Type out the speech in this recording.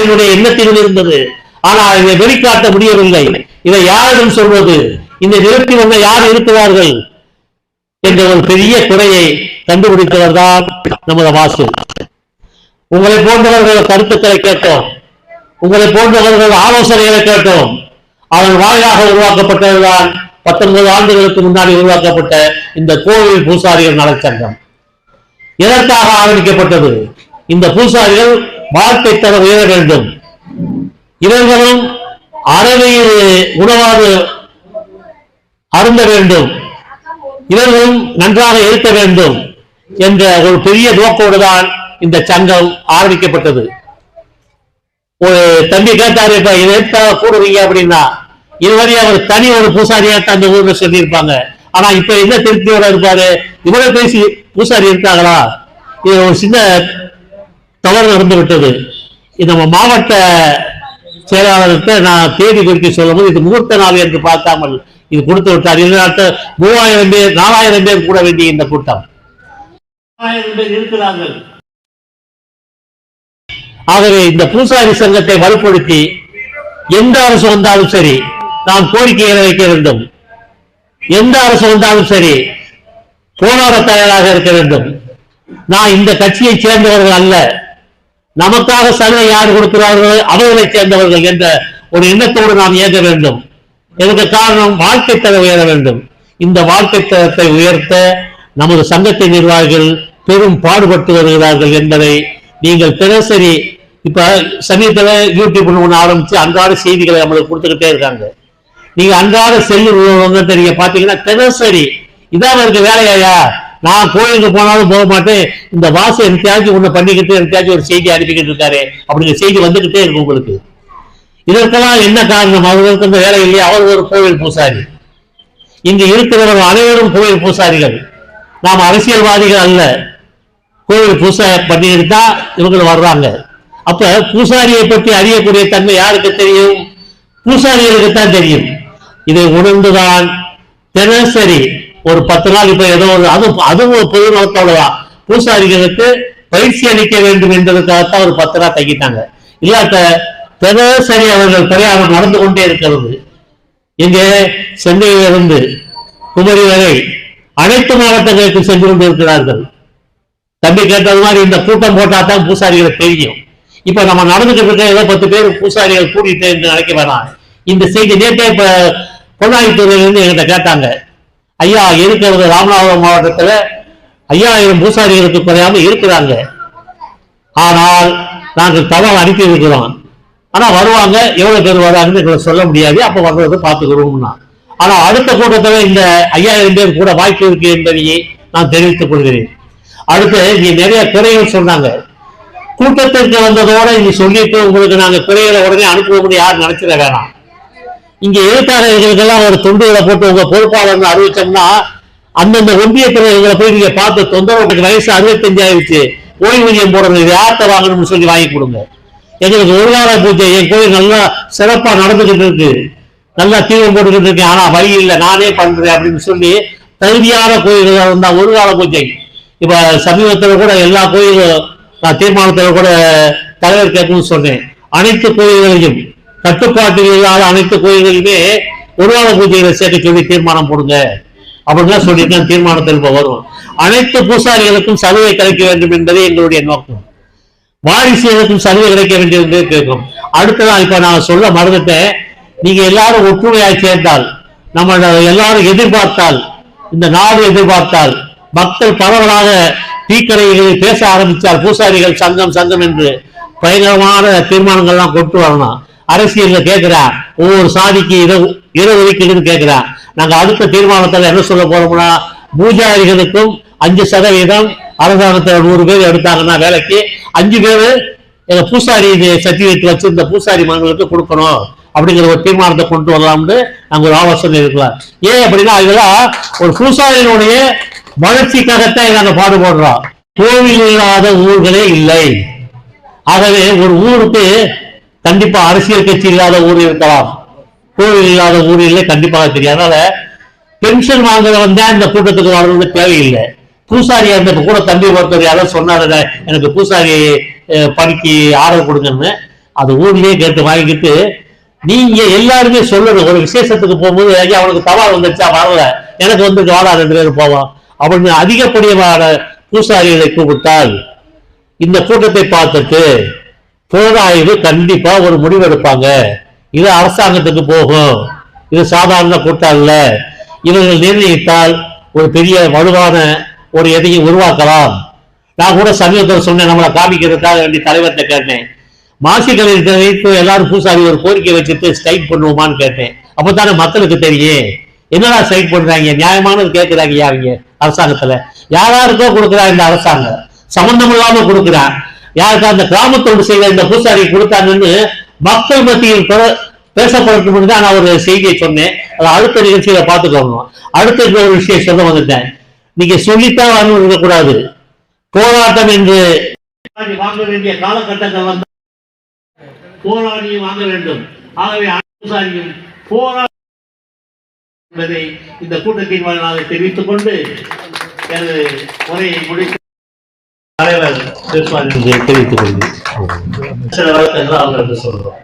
பூசாரியினுடைய எண்ணத்தில் இருந்தது. ஆனால் இதை வெளிக்காட்ட முடியவில்லை. இதை யாரிடம் சொல்வது? இந்த நிலத்தில் உள்ள யார் இருக்கிறார்கள் என்ற ஒரு பெரிய குறையை கண்டுபிடித்தவர் தான் நமது வாசு. உங்களை போன்றவர்கள் கருத்துக்களை கேட்டோம், உங்களை போன்றவர்கள் ஆலோசனைகளை கேட்டோம். அதன் வாயிலாக உருவாக்கப்பட்டதுதான் 19 ஆண்டுகளுக்கு முன்னாடி உருவாக்கப்பட்ட இந்த கோவில் பூசாரிகள் நலச்சங்கம். எதற்காக ஆரம்பிக்கப்பட்டது? இந்த பூசாரிகள் வாழ்க்கை தர உயர வேண்டும், இவர்களும் அறவையில் உணவாது அருந்த வேண்டும், இவர்களும் நன்றாக இருக்க வேண்டும் என்ற ஒரு பெரிய நோக்கோடு தான் இந்த சங்கம் ஆரம்பிக்கப்பட்டது. ஒரு தம்பி கேட்டாரு, இப்ப இதை கூடுவீங்க அப்படின்னா, இதுவரை அவர் தனி ஒரு பூசாரியாட்ட அந்த ஊர்ல சொல்லியிருப்பாங்க. ஆனா இப்ப என்ன திருப்தியோட இருப்பாரு, இவ்வளவு பேசி பூசாரி இருக்காங்களா? இது ஒரு சின்ன தவறு நடந்து விட்டது. நம்ம மாவட்ட செயலாளர்கிட்ட நான் தேதி குறித்து சொல்லும் போது, இது முகூர்த்த நாள் என்று பார்க்காமல் இது கொடுத்து விட்டார். இதனால 3000 பேர் 4000 பேர் கூட வேண்டிய இந்த கூட்டம் 4000 பேர் இருக்கிறார்கள். ஆகவே இந்த பூசாரி சங்கத்தை வலுப்படுத்தி எந்த அரசு வந்தாலும் சரி நாம் கோரிக்கைகளை வைக்க வேண்டும். எந்த அரசு வந்தாலும் சரி போராட தயாராக இருக்க வேண்டும். நான் இந்த கட்சியை சேர்ந்தவர்கள் அல்ல, நமக்காக சலுகை யார் கொடுக்கிறார்கள் அவர்களை சேர்ந்தவர்கள் என்ற ஒரு எண்ணத்தோடு நாம் இயங்க வேண்டும். இதற்கு காரணம் வாழ்க்கை தர உயர வேண்டும். இந்த வாழ்க்கை தரத்தை உயர்த்த நமது சங்கத்தின் நிர்வாகிகள் பெரும் பாடுபட்டு வருகிறார்கள் என்பதை நீங்கள் தினசரி இப்ப சமீபத்தில் யூடியூப் ஒன்று ஆரம்பிச்சு அன்றாட செய்திகளை நம்மளுக்கு கொடுத்துக்கிட்டே இருக்காங்க. நீங்க அன்றாட செல்லு நீங்க பாத்தீங்கன்னா தினசரி இதான் இருக்கு வேலையா. நான் கோயிலுக்கு போனாலும் போக மாட்டேன், இந்த வாசு எனக்காச்சும் ஒண்ணு பண்ணிக்கிட்டு எனக்காச்சும் ஒரு செய்தி அனுப்பிக்கிட்டு இருக்காரு அப்படிங்கிற செய்தி வந்துகிட்டே இருக்கு உங்களுக்கு. இதற்கெல்லாம் என்ன காரணம்? அவர்களுக்கு அந்த வேலை இல்லையா? அவர் ஒரு கோவில் பூசாரி. இங்கு இருக்கிறவர்கள் அனைவரும் கோவில் பூசாரிகள். நாம் அரசியல்வாதிகள் அல்ல. கோவில் பூசாரி பண்ணிட்டு தான் இவங்க வர்றாங்க. அப்ப பூசாரியை பற்றி அறியக்கூடிய தன்மை யாருக்கு தெரியும்? பூசாரிகளுக்கு தான் தெரியும். இதை உணர்ந்துதான் தினசரி ஒரு 10 நாள் இப்ப ஏதோ ஒரு அதுவும் பொது நோக்கத்தோடதான் பூசாரிகளுக்கு பயிற்சி அளிக்க வேண்டும் என்பதற்காகத்தான் ஒரு 10 நாள் தங்கிட்டாங்க. இல்லாத தினசரி அவர்கள் பிரயாணம் நடந்து கொண்டே இருக்கிறது. இங்கே சென்னையிலிருந்து குமரி வரை அனைத்து மாவட்டங்களுக்கு சென்று கொண்டிருக்கிறார்கள். தம்பி கேட்டது மாதிரி இந்த கூட்டம் போட்டா தான் பூசாரிகளுக்கு தெரியும். இப்ப நம்ம நடந்துகிட்டு இருக்க ஏதோ 10 பேர் பூசாரிகள் கூட்டிட்டு நினைக்க வேணாம். இந்த செய்தி நேற்றே இப்ப பொன்னாயித்துறையிலிருந்து என்கிட்ட கேட்டாங்க, ஐயா இருக்கிறது ராமநாதபுரம் மாவட்டத்துல 5000 பூசாரிகளுக்கு குறையாம இருக்கிறாங்க, ஆனால் நாங்கள் தகவல் அனுப்பி இருக்கிறோம், ஆனா வருவாங்க, எவ்வளவு பேர் வராங்கன்னு சொல்ல முடியாது, அப்ப வர்றது பார்த்துக்கிறோம்னா. ஆனா அடுத்த கூட்டத்தில் இந்த 5000 பேர் கூட வாய்ப்பு இருக்கு என்பதையே நான் தெரிவித்துக் கொள்கிறேன். அடுத்து இங்க நிறைய குறைகள் சொன்னாங்க. கூட்டத்திற்கு வந்ததோட இங்க சொல்லிட்டு உங்களுக்கு நாங்க குறைகளை உடனே அனுப்புவோம்னு யாரும் நினைச்சிட வேணாம். இங்க எழுத்தாளர்களுக்கெல்லாம் ஒரு தொண்டுகளை போட்டு உங்க பொறுப்பாளர்னு அறிவிச்சோம்னா அந்தந்த ஒன்றியத்தில் இவங்களை போய் நீங்க பார்த்து தொந்தரவு, வயசு 65 ஆயிடுச்சு, ஓய்வூதியம் போடுறது, யார்கிட்ட வாங்கணும்னு சொல்லி வாங்கி கொடுங்க. எங்களுக்கு ஒரு கால பூஜை என் கோயில் நல்லா சிறப்பா நடந்துகிட்டு இருக்கு, நல்லா தீவிரம் போட்டுக்கிட்டு இருக்கேன், ஆனா வழி இல்லை நானே பண்றேன் அப்படின்னு சொல்லி தகுதியான கோயில்கள் இருந்தா ஒரு கால பூஜை. இப்ப சமீபத்தில் கூட எல்லா கோயிலும் நான் தீர்மானத்தில் கூட தலைவர் கேட்கணும்னு சொன்னேன். அனைத்து கோயில்களையும் கட்டுப்பாட்டில் இல்லாத அனைத்து கோயில்களுமே ஒரு கால பூஜைகளை சேர்க்க சொல்லி தீர்மானம் போடுங்க அப்படின்லாம் சொல்லிட்டு தீர்மானத்தில் இப்ப வரும். அனைத்து பூசாரிகளுக்கும் சலுகை கிடைக்க வேண்டும் என்பதே எங்களுடைய நோக்கம். வாரிசுகளுக்கும் சலுகை கிடைக்க வேண்டியது என்பதை கேட்கும். அடுத்ததான் இப்ப நான் சொல்ல மறந்துட்டேன், நீங்க எல்லாரும் ஒற்றுமையாக சேர்ந்தால், நம்ம எல்லாரும் எதிர்பார்த்தால், இந்த நாடு எதிர்பார்த்தால், மக்கள் பரவலாக தீக்கரைகளை பேச ஆரம்பித்தால், பூசாரிகள் சங்கம் சங்கம் என்று பயங்கரமான தீர்மானங்கள்லாம் கொண்டு வரணும். அரசியல்ல கேட்கிறேன், ஒவ்வொரு சாதிக்கு இட ஒதுக்கீடுன்னு கேட்கிறேன். நாங்க அடுத்த தீர்மானத்தில் என்ன சொல்ல போறோம்னா, பூஜாரிகளுக்கும் 5% அரசாங்கத்தில் 100 பேர் எடுத்தாங்கன்னா வேலைக்கு 5 பேர் எங்க பூசாரி சர்டிபிகேட் வச்சு இந்த பூசாரி மகன்களுக்கு கொடுக்கணும் அப்படிங்கிற ஒரு தீர்மானத்தை கொண்டு வரலாம்னு நாங்க ஒரு ஆலோசனை இருக்கலாம். ஏன் அப்படின்னா இதெல்லாம் ஒரு பூசாரியினுடைய வளர்ச்சிக்காகத்தான் நாங்க பாடுபடுறோம். கோவில் இல்லாத ஊர்களே இல்லை. ஆகவே ஒரு ஊருக்கு கண்டிப்பா அரசியல் கட்சி இல்லாத ஊர் இருக்கலாம், கோவில் இல்லாத ஊர் இல்லை கண்டிப்பாக தெரியும். அதனால பென்ஷன் வாங்குறவன் தான் இந்த கூட்டத்துக்கு வரணும்னு தேவையில்லை. பூசாரியா இருந்த கூட தம்பி ஒருத்தர் யாரும் சொன்னாரு, எனக்கு பூசாரி பணிக்கு ஆர்டர் கொடுங்கன்னு. அது ஊர்லயே கேட்டு வாங்கிட்டு நீங்க எல்லாருமே சொல்லணும். ஒரு விசேஷத்துக்கு போகும்போது ஐயா அவனுக்கு தவால் வந்துருச்சா, வரல, எனக்கு வந்து வாடா 2 பேரும் போவோம் அப்படின்னு அதிகப்படியான பூசாரிகளை கூப்பிட்டால் இந்த கூட்டத்தை பார்த்துட்டு புலனாய்வு கண்டிப்பா ஒரு முடிவு எடுப்பாங்க. இது அரசாங்கத்துக்கு போகும், இது சாதாரண கூட்டம் இல்ல, இவர்கள் நிர்ணயித்தால் ஒரு பெரிய வலுவான ஒரு எதையும் உருவாக்கலாம். நான் கூட சமீபத்தில் சொன்னேன், நம்மளை காமிக்கிறதுக்காக வேண்டி தலைவர்கிட்ட கேட்டேன், மாசிகளில் வைத்து எல்லாரும் பூசாரி ஒரு கோரிக்கை வச்சுட்டு ஸ்ட்ரைக் பண்ணுவோமான்னு கேட்டேன். அப்பதானே மக்களுக்கு தெரியும் என்னடா ஸ்ட்ரைக் பண்றாங்க, நியாயமானது கேட்கிறாங்க. அவங்க அரசாங்கத்துல யாராருக்கோ கொடுக்குறா இந்த அரசாங்கம், சம்பந்தம் இல்லாம கொடுக்குறான். யாருக்கு அந்த கிராமத்தோடு செய்த இந்த பூசாரி கொடுத்தாங்கன்னு மக்கள் மத்தியில் பேசப்படணும் தான் நான் ஒரு செய்தியை சொன்னேன். அதை அடுத்த நிகழ்ச்சியில பார்த்துக்கோங்க. அடுத்த ஒரு விஷயம் சொல்ல வந்துட்டேன், நீங்க சொல்லித்தான் வரணும் இருக்கக்கூடாது. போராட்டம் என்று வாங்க வேண்டிய காலகட்டங்கள் வந்து போராடியும் வாங்க வேண்டும். ஆகவே பூசாரியும் போராட்டம் என்பதை இந்த கூட்டத்தின் வாயிலாக தெரிவித்துக் கொண்டு எனது உரையை முடித்து தலைவர் பேசுவார் என்று தெரிவித்துக் கொள்கிறேன். சில வழக்கங்கள் அவர்களுக்கு சொல்றோம்.